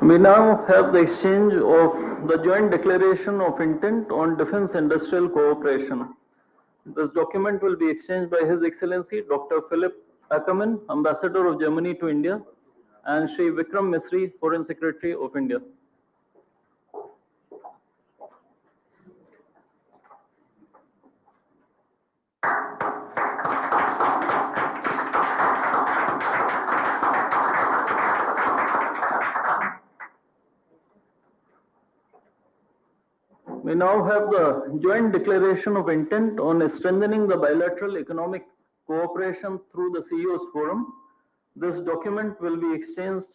We now have the exchange of the joint declaration of intent on defense industrial cooperation. This document will be exchanged by His Excellency Dr. Philip Ackermann, Ambassador of Germany to India, and Shri Vikram Misri, Foreign Secretary of India. We now have the joint declaration of intent on strengthening the bilateral economic cooperation through the CEO's forum. This document will be exchanged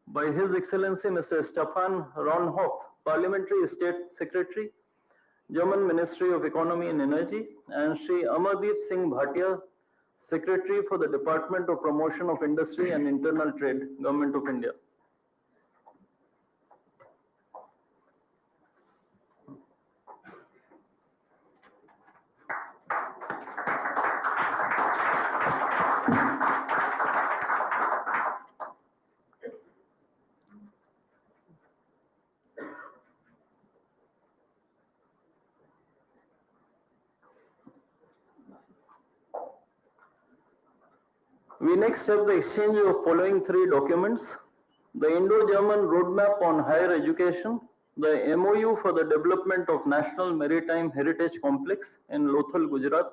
by His Excellency Mr. Stefan Raunhoff, Parliamentary State Secretary, German Ministry of Economy and Energy, and Shri Amardeep Singh Bhatia, Secretary for the Department of Promotion of Industry and Internal Trade, Government of India. We next have the exchange of following three documents: the Indo-German Roadmap on Higher Education, the MOU for the Development of National Maritime Heritage Complex in Lothal, Gujarat,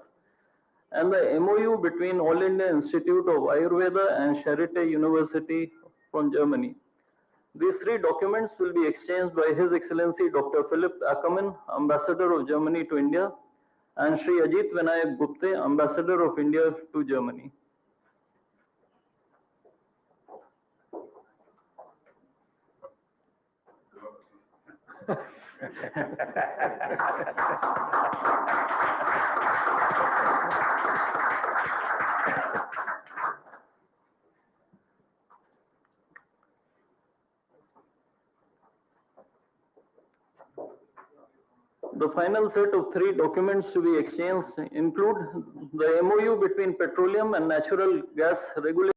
and the MOU between All India Institute of Ayurveda and Charité University from Germany. These three documents will be exchanged by His Excellency Dr. Philip Ackermann, Ambassador of Germany to India, and Shri Ajit Vinayak Gupte, Ambassador of India to Germany. The final set of three documents to be exchanged include the MOU between Petroleum and Natural Gas Regulation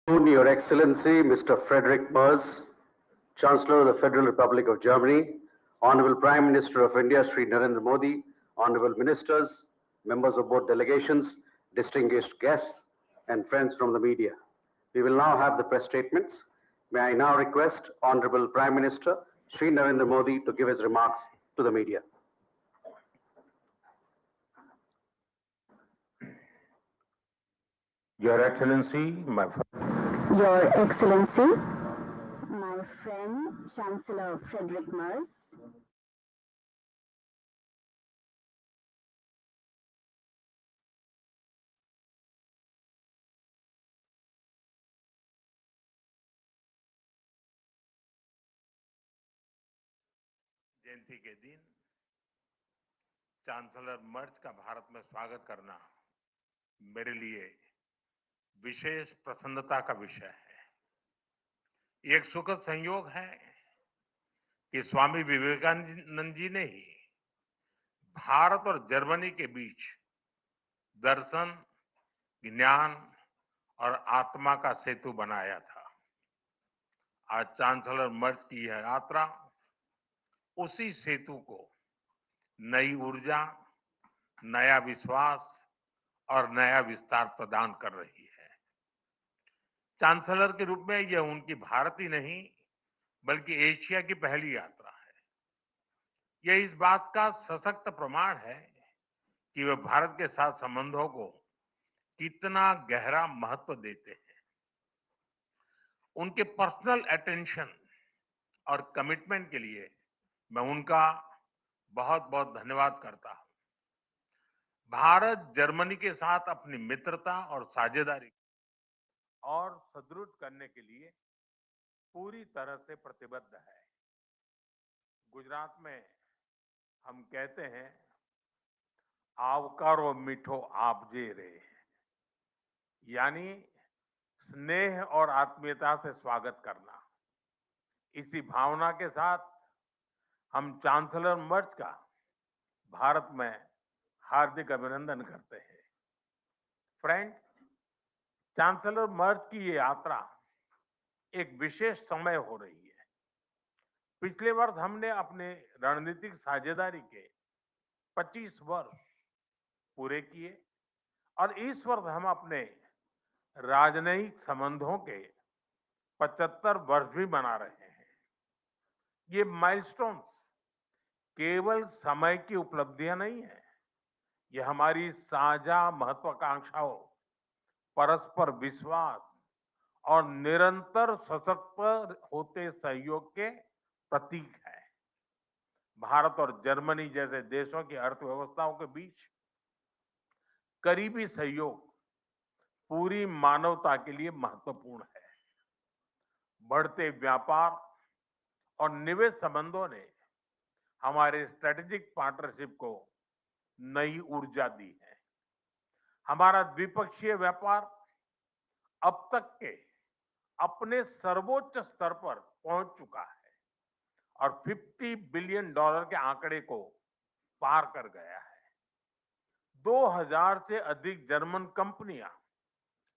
Your Excellency, Mr. Frederick Merz, Chancellor of the Federal Republic of Germany, Honorable Prime Minister of India, Sri Narendra Modi, Honorable Ministers, members of both delegations, distinguished guests, and friends from the media. We will now have the press statements. May I now request Honorable Prime Minister, Sri Narendra Modi, to give his remarks to the media. Your Excellency, Your Excellency, my friend Chancellor Frederick Merz, जयंती के दिन chancellor मर्ज का भारत में स्वागत करना मेरे लिए विशेष प्रसन्नता का विषय है। ये एक सुखद संयोग है कि स्वामी विवेकानंद जी ने ही भारत और जर्मनी के बीच दर्शन, ज्ञान और आत्मा का सेतु बनाया था। आज चांसलर मर्ज की यह यात्रा उसी सेतु को नई ऊर्जा, नया विश्वास और नया विस्तार प्रदान कर रही है। चांसलर के रूप में यह उनकी भारत ही नहीं बल्कि एशिया की पहली यात्रा है। यह इस बात का सशक्त प्रमाण है कि वे भारत के साथ संबंधों को कितना गहरा महत्व देते हैं। उनके पर्सनल अटेंशन और कमिटमेंट के लिए मैं उनका बहुत बहुत धन्यवाद करता हूं। भारत जर्मनी के साथ अपनी मित्रता और साझेदारी और सुदृढ़ करने के लिए पूरी तरह से प्रतिबद्ध है। गुजरात में हम कहते हैं आवकारो मीठो आपजे रे, यानी स्नेह और आत्मीयता से स्वागत करना। इसी भावना के साथ हम चांसलर मर्ज का भारत में हार्दिक अभिनंदन करते हैं। फ्रेंड्स, चांसलर मर्ज की ये यात्रा एक विशेष समय हो रही है। पिछले वर्ष हमने अपने रणनीतिक साझेदारी के 25 वर्ष पूरे किए और इस वर्ष हम अपने राजनयिक संबंधों के 75 वर्ष भी मना रहे हैं। ये माइलस्टोन्स केवल समय की उपलब्धियां नहीं है, ये हमारी साझा महत्वाकांक्षाओं, परस्पर विश्वास और निरंतर सशक्त होते सहयोग के प्रतीक है। भारत और जर्मनी जैसे देशों की अर्थव्यवस्थाओं के बीच करीबी सहयोग पूरी मानवता के लिए महत्वपूर्ण है। बढ़ते व्यापार और निवेश संबंधों ने हमारे स्ट्रेटेजिक पार्टनरशिप को नई ऊर्जा दी है। हमारा द्विपक्षीय व्यापार अब तक के अपने सर्वोच्च स्तर पर पहुंच चुका है और $50 बिलियन के आंकड़े को पार कर गया है। 2000 से अधिक जर्मन कंपनियां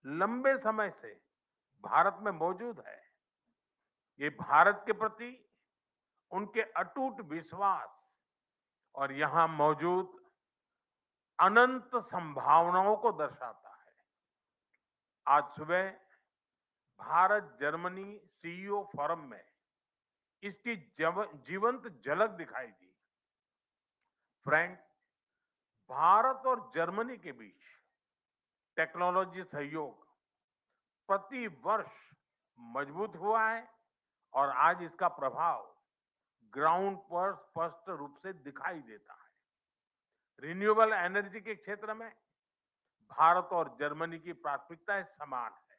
लंबे समय से भारत में मौजूद है। ये भारत के प्रति उनके अटूट विश्वास और यहां मौजूद अनंत संभावनाओं को दर्शाता है। आज सुबह भारत जर्मनी सीईओ फोरम में इसकी जीवंत झलक दिखाई दी। फ्रेंड्स, भारत और जर्मनी के बीच टेक्नोलॉजी सहयोग प्रति वर्ष मजबूत हुआ है और आज इसका प्रभाव ग्राउंड पर स्पष्ट रूप से दिखाई देता है। रिन्यूएबल एनर्जी के क्षेत्र में भारत और जर्मनी की प्राथमिकताएं समान है।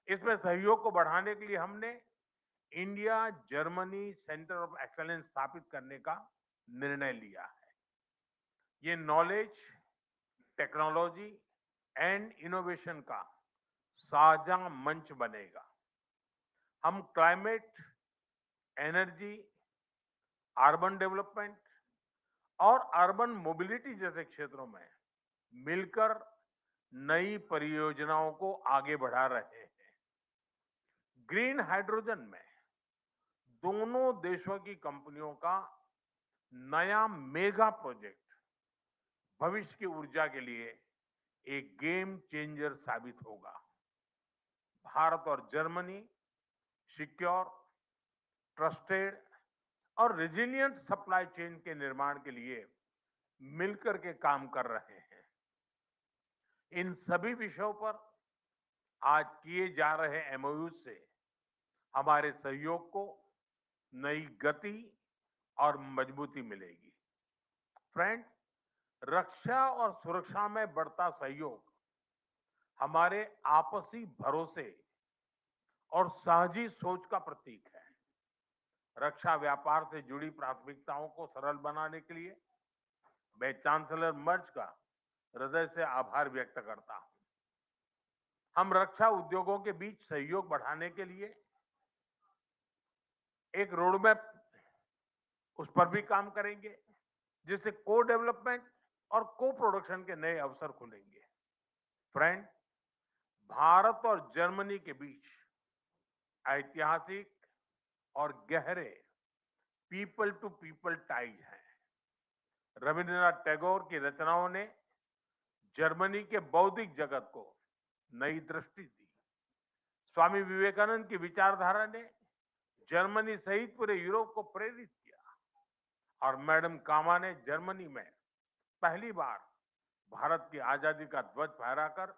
इसमें सहयोग को बढ़ाने के लिए हमने India Germany centre of excellence स्थापित करने का निर्णय लिया है। ये नॉलेज, टेक्नोलॉजी एंड इनोवेशन का साझा मंच बनेगा। हम क्लाइमेट, एनर्जी, अर्बन डेवलपमेंट और अर्बन मोबिलिटी जैसे क्षेत्रों में मिलकर नई परियोजनाओं को आगे बढ़ा रहे हैं। ग्रीन हाइड्रोजन में दोनों देशों की कंपनियों का नया मेगा प्रोजेक्ट भविष्य की ऊर्जा के लिए एक गेम चेंजर साबित होगा। भारत और जर्मनी सिक्योर, ट्रस्टेड और रेजिलिएंट सप्लाई चेन के निर्माण के लिए मिलकर के काम कर रहे हैं। इन सभी विषयों पर आज किए जा रहे एमओयू से हमारे सहयोग को नई गति और मजबूती मिलेगी। फ्रेंड्स, रक्षा और सुरक्षा में बढ़ता सहयोग हमारे आपसी भरोसे और साझी सोच का प्रतीक है। रक्षा व्यापार से जुड़ी प्राथमिकताओं को सरल बनाने के लिए मैं चांसलर मर्ज का हृदय से आभार व्यक्त करता हूं। हम रक्षा उद्योगों के बीच सहयोग बढ़ाने के लिए एक रोडमैप उस पर भी काम करेंगे, जिससे को डेवलपमेंट और को प्रोडक्शन के नए अवसर खुलेंगे। फ्रेंड, भारत और जर्मनी के बीच ऐतिहासिक और गहरे पीपल टू पीपल टाइज हैं। रविंद्रनाथ टैगोर की रचनाओं ने जर्मनी के बौद्धिक जगत को नई दृष्टि दी। स्वामी विवेकानंद की विचारधारा ने जर्मनी सहित पूरे यूरोप को प्रेरित किया और मैडम कामा ने जर्मनी में पहली बार भारत की आजादी का ध्वज फहराकर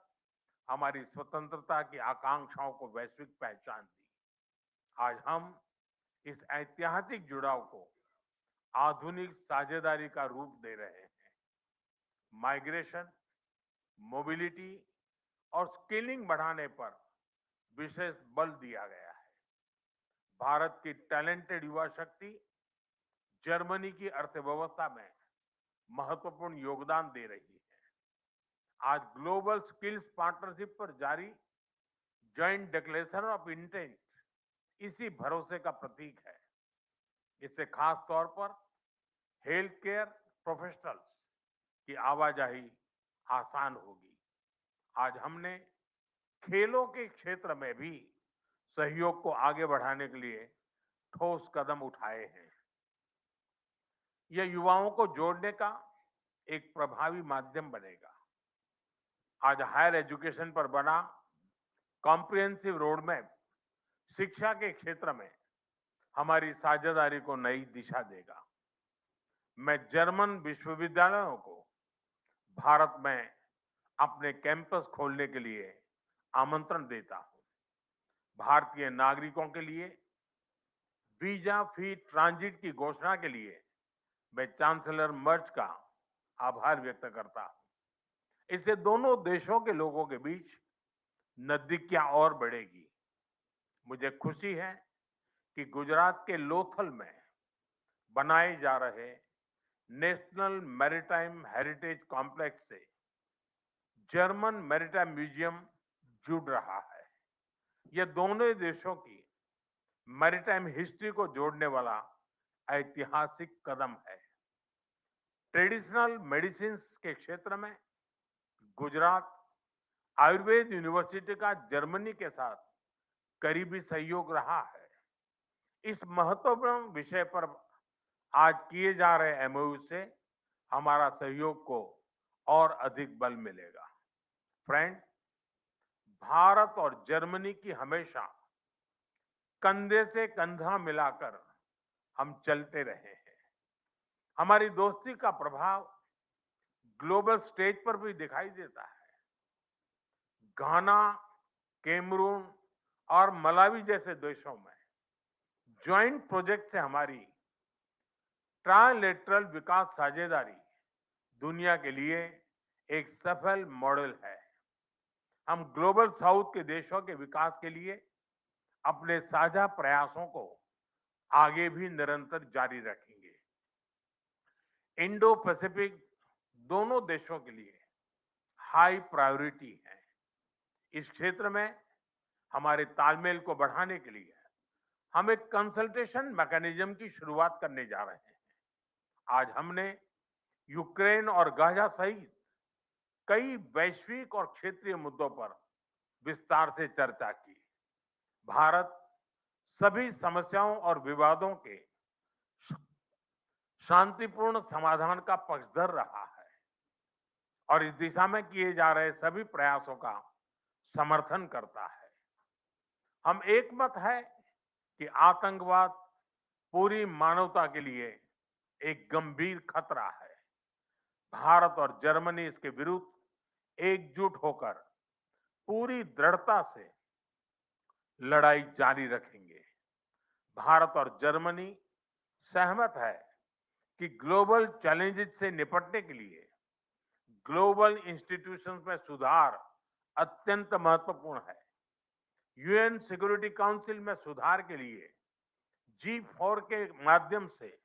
हमारी स्वतंत्रता की आकांक्षाओं को वैश्विक पहचान दी। आज हम इस ऐतिहासिक जुड़ाव को आधुनिक साझेदारी का रूप दे रहे हैं। माइग्रेशन, मोबिलिटी और स्किलिंग बढ़ाने पर विशेष बल दिया गया है। भारत की टैलेंटेड युवा शक्ति जर्मनी की अर्थव्यवस्था में महत्वपूर्ण योगदान दे रही है। आज ग्लोबल स्किल्स पार्टनरशिप पर जारी जॉइंट डिक्लेरेशन ऑफ इंटेंट इसी भरोसे का प्रतीक है। इससे खास तौर पर हेल्थ केयर प्रोफेशनल्स की आवाजाही आसान होगी। आज हमने खेलों के क्षेत्र में भी सहयोग को आगे बढ़ाने के लिए ठोस कदम उठाए हैं। यह युवाओं को जोड़ने का एक प्रभावी माध्यम बनेगा। आज हायर एजुकेशन पर बना कॉम्प्रिहेंसिव रोड मैप शिक्षा के क्षेत्र में हमारी साझेदारी को नई दिशा देगा। मैं जर्मन विश्वविद्यालयों को भारत में अपने कैंपस खोलने के लिए आमंत्रण देता हूं। भारतीय नागरिकों के लिए वीजा फ्री ट्रांजिट की घोषणा के लिए मैं चांसलर मर्ज का आभार व्यक्त करता हूं। इससे दोनों देशों के लोगों के बीच नजदीकियां और बढ़ेगी। मुझे खुशी है कि गुजरात के लोथल में बनाए जा रहे नेशनल मैरीटाइम हेरिटेज कॉम्प्लेक्स से जर्मन मैरीटाइम म्यूजियम जुड़ रहा है। यह दोनों देशों की मैरीटाइम हिस्ट्री को जोड़ने वाला ऐतिहासिक कदम है। ट्रेडिशनल मेडिसिन के क्षेत्र में गुजरात आयुर्वेद यूनिवर्सिटी का जर्मनी के साथ करीबी सहयोग रहा है। इस महत्वपूर्ण विषय पर आज किए जा रहे एमओयू से हमारा सहयोग को और अधिक बल मिलेगा। फ्रेंड्स, भारत और जर्मनी की हमेशा कंधे से कंधा मिलाकर हम चलते रहे हैं। हमारी दोस्ती का प्रभाव ग्लोबल स्टेज पर भी दिखाई देता है। घाना, कैमरून और मलावी जैसे देशों में ज्वाइंट प्रोजेक्ट से हमारी ट्राइलेटरल विकास साझेदारी दुनिया के लिए एक सफल मॉडल है। हम ग्लोबल साउथ के देशों के विकास के लिए अपने साझा प्रयासों को आगे भी निरंतर जारी रखेंगे। इंडो पैसिफिक दोनों देशों के लिए हाई प्रायोरिटी है। इस क्षेत्र में हमारे तालमेल को बढ़ाने के लिए हम एक कंसल्टेशन मैकेनिज्म की शुरुआत करने जा रहे हैं। आज हमने यूक्रेन और गाजा सहित कई वैश्विक और क्षेत्रीय मुद्दों पर विस्तार से चर्चा की। भारत सभी समस्याओं और विवादों के शांतिपूर्ण समाधान का पक्षधर रहा है और इस दिशा में किए जा रहे सभी प्रयासों का समर्थन करता है। हम एक मत है कि आतंकवाद पूरी मानवता के लिए एक गंभीर खतरा है। भारत और जर्मनी इसके विरुद्ध एकजुट होकर पूरी दृढ़ता से लड़ाई जारी रखेंगे। भारत और जर्मनी सहमत है कि ग्लोबल चैलेंजेस से निपटने के लिए ग्लोबल इंस्टीट्यूशंस में सुधार अत्यंत महत्वपूर्ण है। यूएन सिक्योरिटी काउंसिल में सुधार के लिए G4 के माध्यम से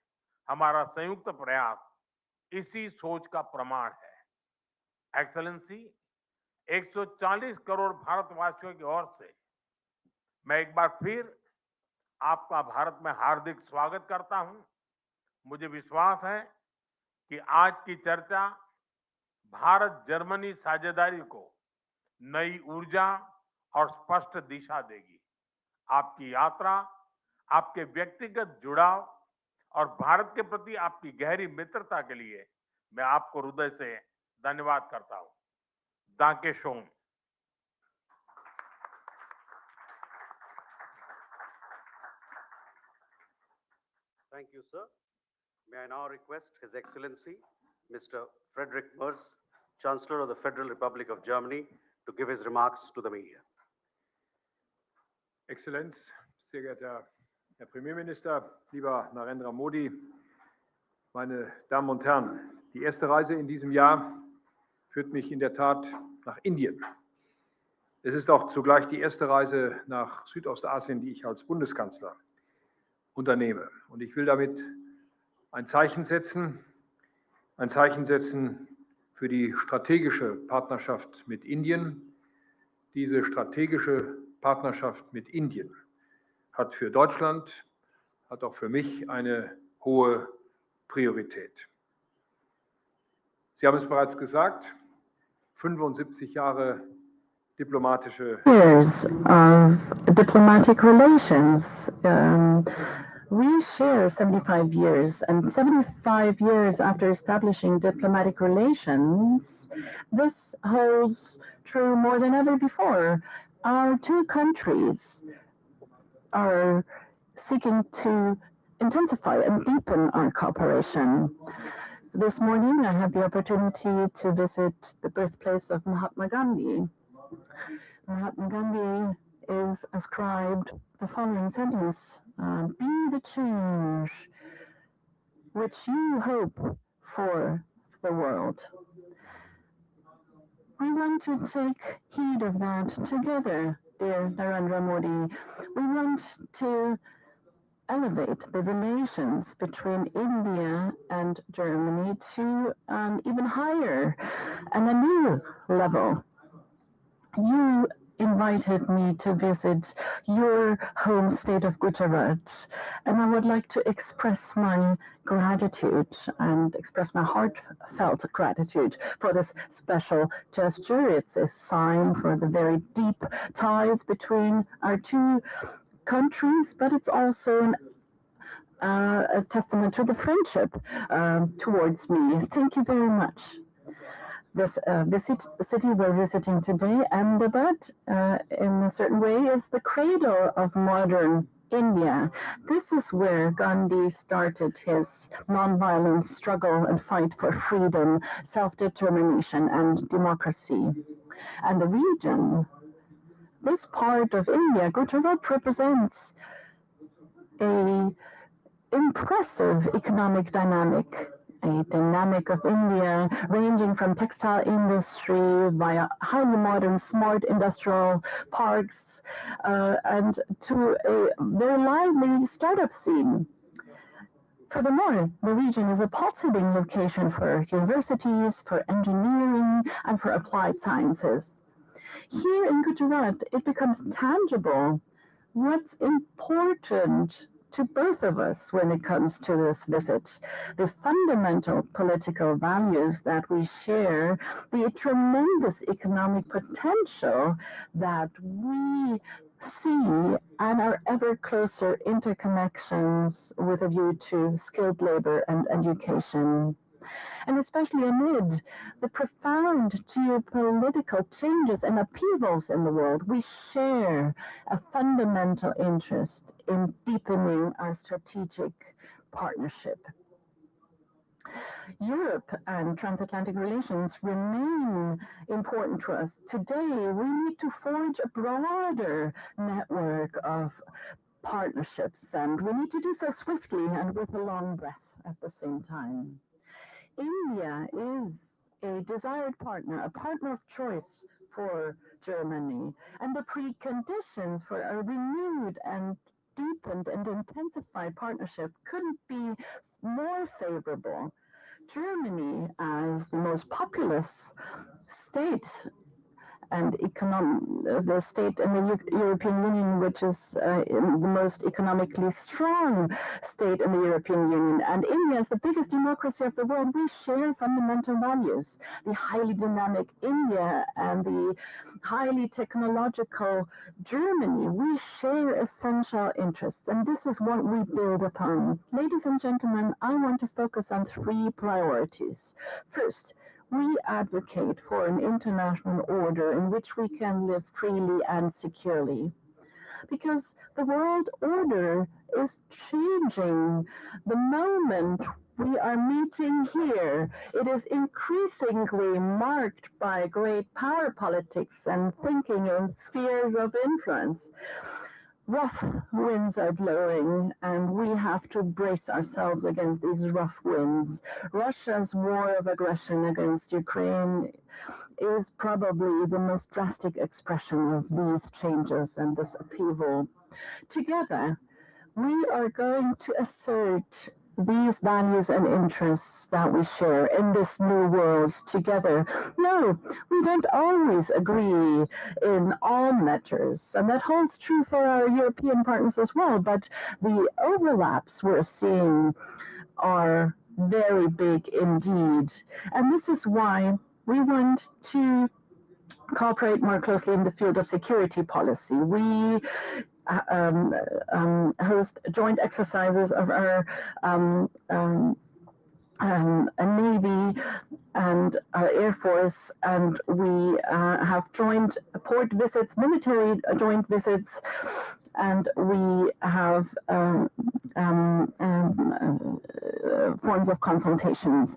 हमारा संयुक्त प्रयास इसी सोच का प्रमाण है। एक्सेलेंसी, 140 करोड़ भारतवासियों की ओर से मैं एक बार फिर आपका भारत में हार्दिक स्वागत करता हूं। मुझे विश्वास है कि आज की चर्चा भारत जर्मनी साझेदारी को नई ऊर्जा और स्पष्ट दिशा देगी। आपकी यात्रा, आपके व्यक्तिगत जुड़ाव और भारत के प्रति आपकी गहरी मित्रता के लिए मैं आपको हृदय से धन्यवाद करता हूं। दांके shown. Thank you, sir. May I now request His Excellency, Mr. Frederick Merz, Chancellor of the Federal Republic of Germany, to give his remarks to the media. Exzellenz, sehr geehrter Herr Premierminister, lieber Narendra Modi, meine Damen und Herren, die erste Reise in diesem Jahr führt mich in der Tat nach Indien. Es ist auch zugleich die erste Reise nach Südostasien, die ich als Bundeskanzler unternehme. Und ich will damit ein Zeichen setzen für die strategische Partnerschaft mit Indien. Diese strategische Partnerschaft mit Indien hat für Deutschland, hat auch für mich eine hohe Priorität. Sie haben es bereits gesagt, 75 Jahre diplomatische years of diplomatic relations. We share 75 years, and 75 years after establishing diplomatic relations, this holds true more than ever before. Our two countries are seeking to intensify and deepen our cooperation. This morning, I had the opportunity to visit the birthplace of Mahatma Gandhi. Mahatma Gandhi is ascribed the following sentence, be the change which you hope for the world. We want to take heed of that together, dear Narendra Modi. We want to elevate the relations between India and Germany to an even higher and a new level. You invited me to visit your home state of Gujarat, and I would like to express my gratitude and express my heartfelt gratitude for this special gesture. It's a sign for the very deep ties between our two countries, but it's also a testament to the friendship towards me. Thank you very much. This city we're visiting today, Ahmedabad, in a certain way, is the cradle of modern India. This is where Gandhi started his nonviolent struggle and fight for freedom, self-determination, and democracy. And the region, this part of India, Gujarat, represents a impressive economic dynamic, a dynamic of India ranging from textile industry via highly modern smart industrial parks and to a very lively startup scene. Furthermore, the region is a pulsating location for universities, for engineering, and for applied sciences. Here in Gujarat, it becomes tangible what's important to both of us when it comes to this visit. The fundamental political values that we share, the tremendous economic potential that we see, and our ever closer interconnections with a view to skilled labor and education. And especially amid the profound geopolitical changes and upheavals in the world, we share a fundamental interest in deepening our strategic partnership. Europe and transatlantic relations remain important to us. Today, we need to forge a broader network of partnerships, and we need to do so swiftly and with a long breath at the same time. India is a desired partner, a partner of choice for Germany, and the preconditions for a renewed and deepened and intensified partnership couldn't be more favorable. Germany, as the most populous state and the state in the European Union, which is the most economically strong state in the European Union, and India is the biggest democracy of the world, we share fundamental values. The highly dynamic India and the highly technological Germany, we share essential interests, and this is what we build upon. Ladies and gentlemen, I want to focus on three priorities. First, we advocate for an international order in which we can live freely and securely. Because the world order is changing. The moment we are meeting here, it is increasingly marked by great power politics and thinking in spheres of influence. Rough winds are blowing, and we have to brace ourselves against these rough winds. Russia's war of aggression against Ukraine is probably the most drastic expression of these changes and this upheaval. Together, we are going to assert these values and interests that we share in this new world together. No, we don't always agree in all matters, and that holds true for our European partners as well, but the overlaps we're seeing are very big indeed. And this is why we want to cooperate more closely in the field of security policy. We host joint exercises of our Navy and our Air Force, and we have joint port visits, military joint visits, and we have forms of consultations.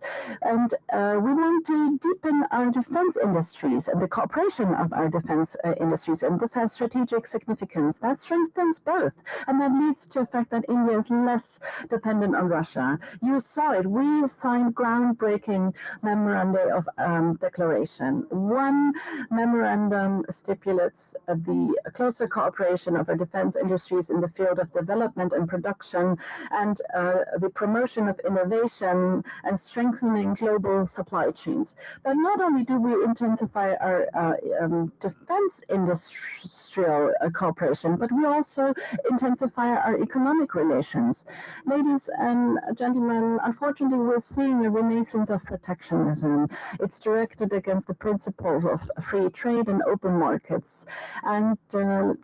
And we want to deepen our defense industries and the cooperation of our defense industries, and this has strategic significance. That strengthens both, and that leads to the fact that India is less dependent on Russia. You saw it. We signed groundbreaking memoranda of declaration. One memorandum stipulates the closer cooperation of our defense industries in the field of development and production, and the promotion of innovation and strengthening global supply chains. But not only do we intensify our defense industrial cooperation, but we also intensify our economic relations. Ladies and gentlemen, unfortunately, we're seeing a renaissance of protectionism. It's directed against the principles of free trade and open markets. And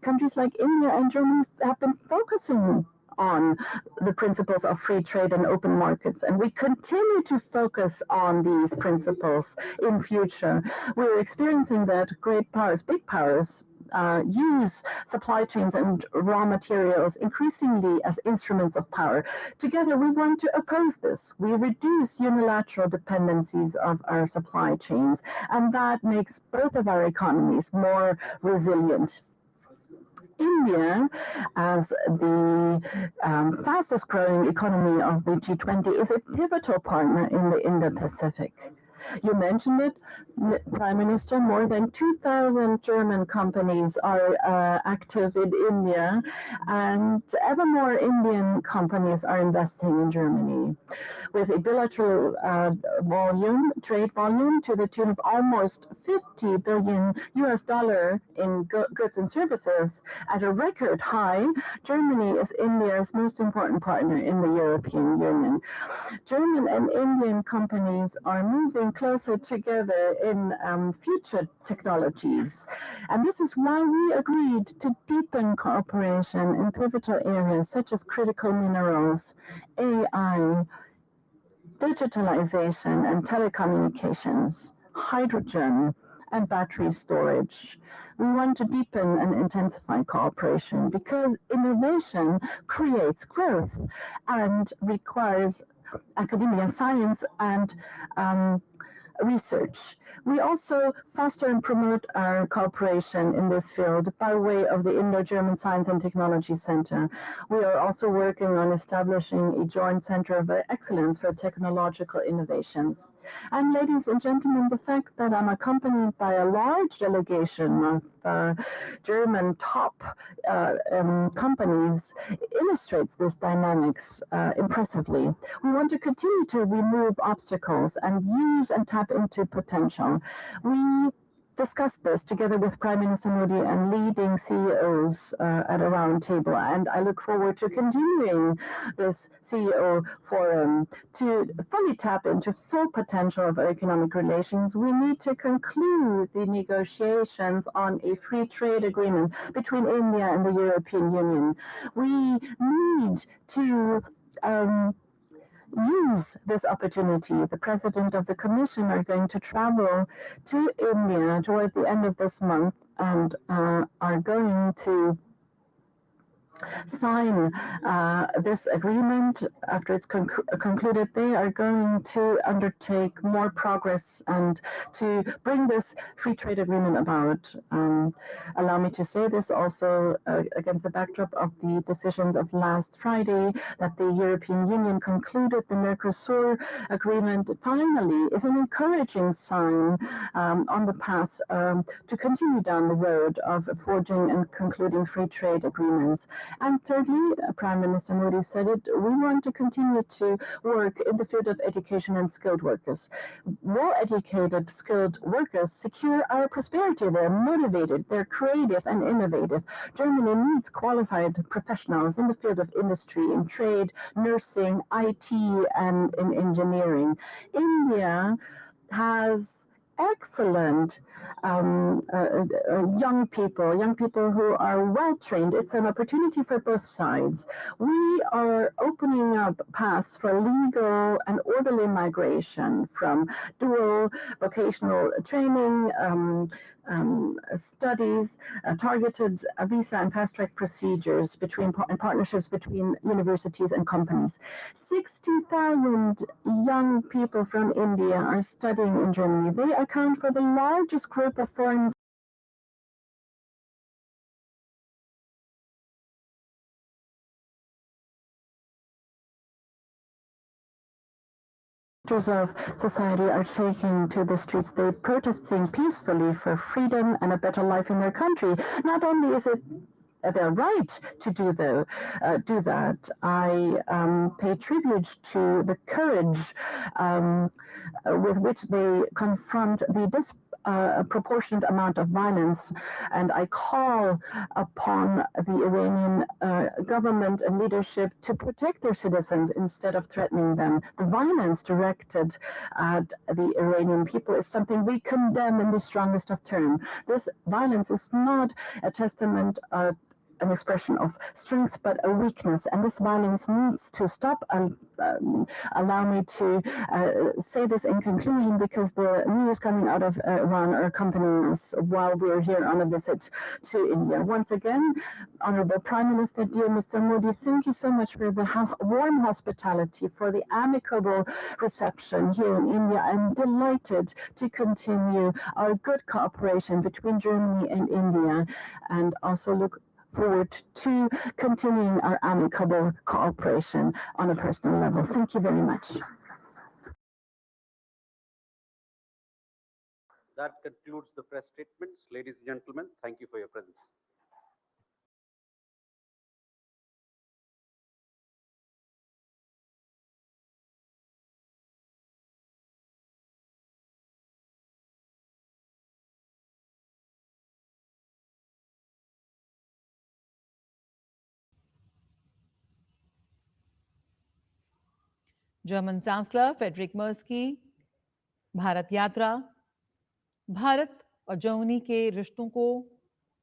countries like India and Germany have been focusing on the principles of free trade and open markets, and we continue to focus on these principles in future. We're experiencing that great powers, big powers, use supply chains and raw materials increasingly as instruments of power. Together, we want to oppose this. We reduce unilateral dependencies of our supply chains, and that makes both of our economies more resilient. India, as the fastest growing economy of the G20, is a pivotal partner in the Indo-Pacific. You mentioned it, Prime Minister, more than 2,000 German companies are active in India, and ever more Indian companies are investing in Germany, with a bilateral trade volume to the tune of almost $50 billion in goods and services at a record high. Germany is India's most important partner in the European Union. German and Indian companies are moving closer together in future technologies. And this is why we agreed to deepen cooperation in pivotal areas such as critical minerals, AI, digitalization and telecommunications, hydrogen, and battery storage. We want to deepen and intensify cooperation because innovation creates growth and requires academia, science, and research. We also foster and promote our cooperation in this field by way of the Indo-German Science and Technology Center. We are also working on establishing a joint center of excellence for technological innovations. And ladies and gentlemen, the fact that I'm accompanied by a large delegation of German top companies illustrates this dynamics impressively. We want to continue to remove obstacles and use and tap into potential. We discussed this together with Prime Minister Modi and leading CEOs at a round table, and I look forward to continuing this CEO forum to fully tap into full potential of our economic relations. We need to conclude the negotiations on a free trade agreement between India and the European Union. We need to use this opportunity. The President of the Commission are going to travel to India toward the end of this month and are going to sign this agreement. After it's concluded, they are going to undertake more progress and to bring this free trade agreement about. Allow me to say this also against the backdrop of the decisions of last Friday that the European Union concluded the Mercosur agreement finally is an encouraging sign on the path to continue down the road of forging and concluding free trade agreements. And thirdly, Prime Minister Modi said it, we want to continue to work in the field of education and skilled workers. Well-educated, skilled workers secure our prosperity. They're motivated, they're creative and innovative. Germany needs qualified professionals in the field of industry, in trade, nursing, IT, and in engineering. India has excellent young people who are well trained. It's an opportunity for both sides. We are opening up paths for legal and orderly migration from dual vocational training, studies, targeted visa and fast-track procedures and partnerships between universities and companies. 60,000 young people from India are studying in Germany. They account for the largest group of foreign of society are taking to the streets. They're protesting peacefully for freedom and a better life in their country. Not only is it their right to do that, I pay tribute to the courage with which they confront the disproportionate amount of violence, and I call upon the Iranian government and leadership to protect their citizens instead of threatening them. The violence directed at the Iranian people is something we condemn in the strongest of terms. This violence is not a testament of an expression of strength, but a weakness, and this violence needs to stop. Allow me to say this in conclusion, because the news coming out of Iran are accompanying us while we're here on a visit to India. Once again, Honorable Prime Minister, dear Mr. Modi, thank you so much for the warm hospitality, for the amicable reception here in India. I'm delighted to continue our good cooperation between Germany and India, and also look forward to continuing our amicable cooperation on a personal level. Thank you very much. That concludes the press statements. Ladies and gentlemen, thank you for your presence. German chancellor Friedrich Merz की भारत यात्रा भारत और Germany के रिश्तों को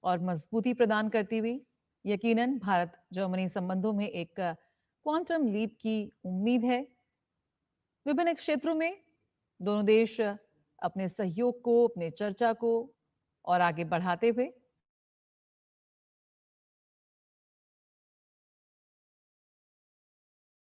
और मजबूती प्रदान करती हुई यकीनन भारत जर्मनी संबंधों में एक क्वांटम लीप की उम्मीद है। विभिन्न क्षेत्रों में दोनों देश अपने सहयोग को, अपने चर्चा को और आगे बढ़ाते हुए